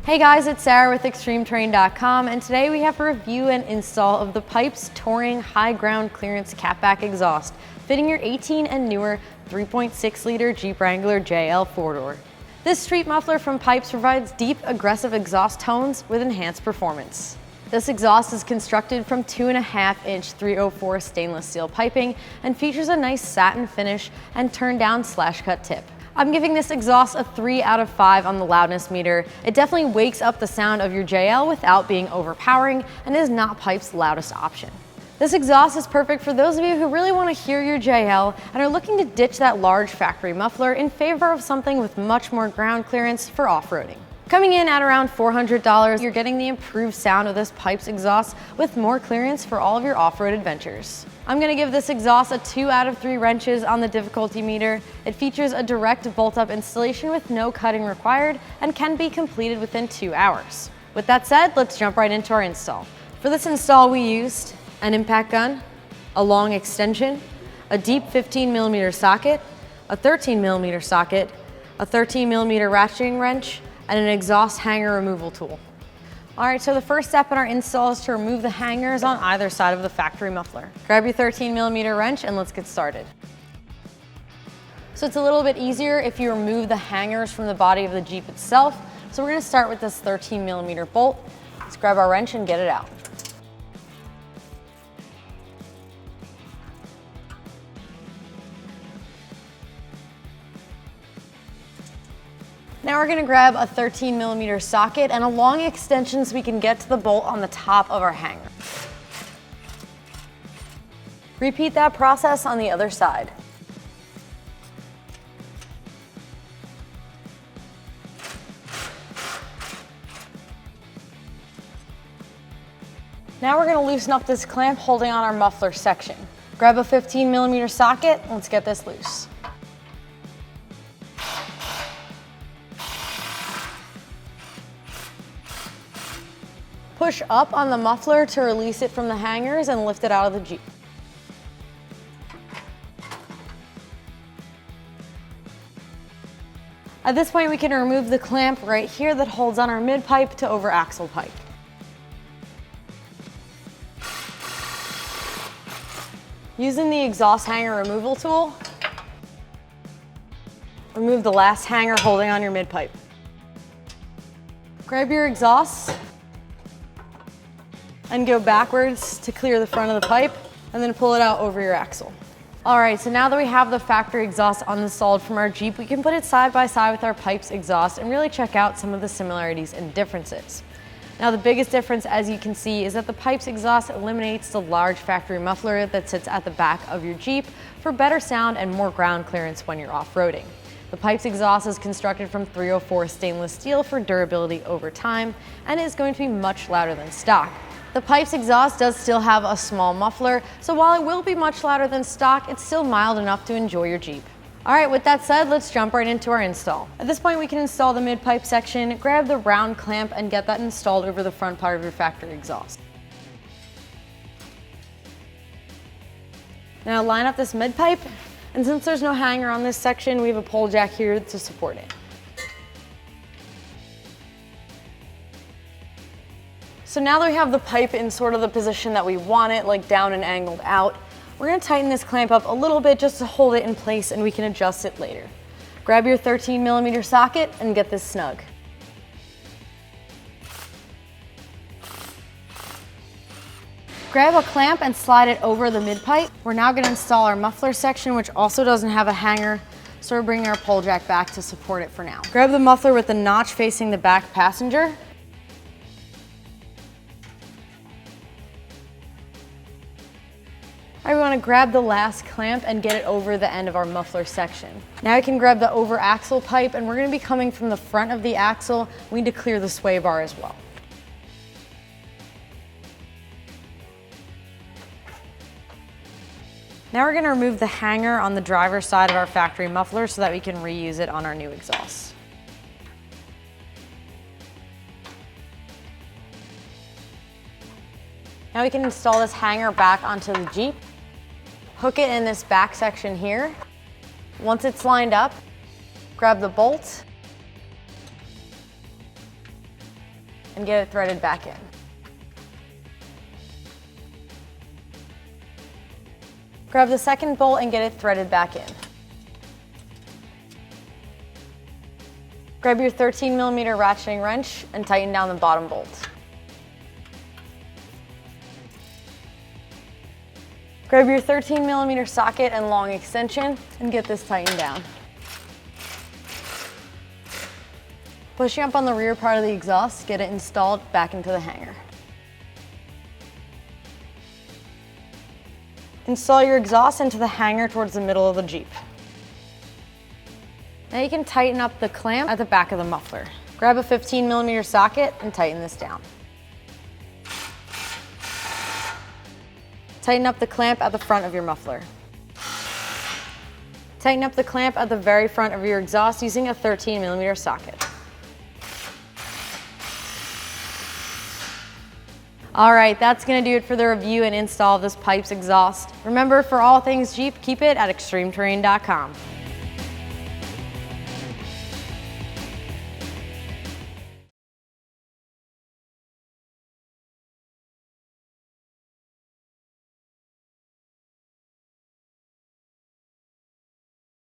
Hey guys, it's Sarah with ExtremeTerrain.com, and today we have a review and install of the Pypes Touring High Ground Clearance Catback Exhaust, fitting your 18 and newer 3.6 liter Jeep Wrangler JL 4-door. This street muffler from Pypes provides deep, aggressive exhaust tones with enhanced performance. This exhaust is constructed from 2.5-inch 304 stainless steel piping and features a nice satin finish and turn-down/cut tip. I'm giving this exhaust a 3 out of 5 on the loudness meter. It definitely wakes up the sound of your JL without being overpowering and is not Pypes' loudest option. This exhaust is perfect for those of you who really want to hear your JL and are looking to ditch that large factory muffler in favor of something with much more ground clearance for off-roading. Coming in at around $400, you're getting the improved sound of this Pypes exhaust with more clearance for all of your off-road adventures. I'm going to give this exhaust a 2 out of 3 wrenches on the difficulty meter. It features a direct bolt-up installation with no cutting required and can be completed within 2 hours. With that said, let's jump right into our install. For this install, we used an impact gun, a long extension, a deep 15mm socket, a 13mm socket, a 13mm ratcheting wrench, and an exhaust hanger removal tool. All right, so the first step in our install is to remove the hangers on either side of the factory muffler. Grab your 13mm wrench and let's get started. So it's a little bit easier if you remove the hangers from the body of the Jeep itself. So we're gonna start with this 13mm bolt. Let's grab our wrench and get it out. Now we're going to grab a 13mm socket and a long extension so we can get to the bolt on the top of our hanger. Repeat that process on the other side. Now we're going to loosen up this clamp holding on our muffler section. Grab a 15mm socket and let's get this loose. Push up on the muffler to release it from the hangers and lift it out of the Jeep. At this point, we can remove the clamp right here that holds on our mid-pipe to over-axle pipe. Using the exhaust hanger removal tool, remove the last hanger holding on your mid-pipe. Grab your exhaust and go backwards to clear the front of the pipe, and then pull it out over your axle. All right, so now that we have the factory exhaust uninstalled from our Jeep, we can put it side by side with our Pypes exhaust and really check out some of the similarities and differences. Now the biggest difference, as you can see, is that the Pypes exhaust eliminates the large factory muffler that sits at the back of your Jeep for better sound and more ground clearance when you're off-roading. The Pypes exhaust is constructed from 304 stainless steel for durability over time and is going to be much louder than stock. The Pypes exhaust does still have a small muffler, so while it will be much louder than stock, it's still mild enough to enjoy your Jeep. All right, with that said, let's jump right into our install. At this point, we can install the mid-pipe section, grab the round clamp, and get that installed over the front part of your factory exhaust. Now line up this mid-pipe, and since there's no hanger on this section, we have a pole jack here to support it. So now that we have the pipe in sort of the position that we want it, like down and angled out, we're going to tighten this clamp up a little bit just to hold it in place, and we can adjust it later. Grab your 13mm socket and get this snug. Grab a clamp and slide it over the mid-pipe. We're now going to install our muffler section, which also doesn't have a hanger, so we're bringing our pole jack back to support it for now. Grab the muffler with the notch facing the back passenger. We want to grab the last clamp and get it over the end of our muffler section. Now we can grab the over axle pipe, and we're going to be coming from the front of the axle. We need to clear the sway bar as well. Now we're going to remove the hanger on the driver's side of our factory muffler so that we can reuse it on our new exhaust. Now we can install this hanger back onto the Jeep. Hook it in this back section here. Once it's lined up, grab the bolt and get it threaded back in. Grab the second bolt and get it threaded back in. Grab your 13mm ratcheting wrench and tighten down the bottom bolt. Grab your 13mm socket and long extension and get this tightened down. Pushing up on the rear part of the exhaust, get it installed back into the hanger. Install your exhaust into the hanger towards the middle of the Jeep. Now you can tighten up the clamp at the back of the muffler. Grab a 15mm socket and tighten this down. Tighten up the clamp at the front of your muffler. Tighten up the clamp at the very front of your exhaust using a 13mm socket. All right, that's gonna do it for the review and install of this Pypes exhaust. Remember, for all things Jeep, keep it at ExtremeTerrain.com.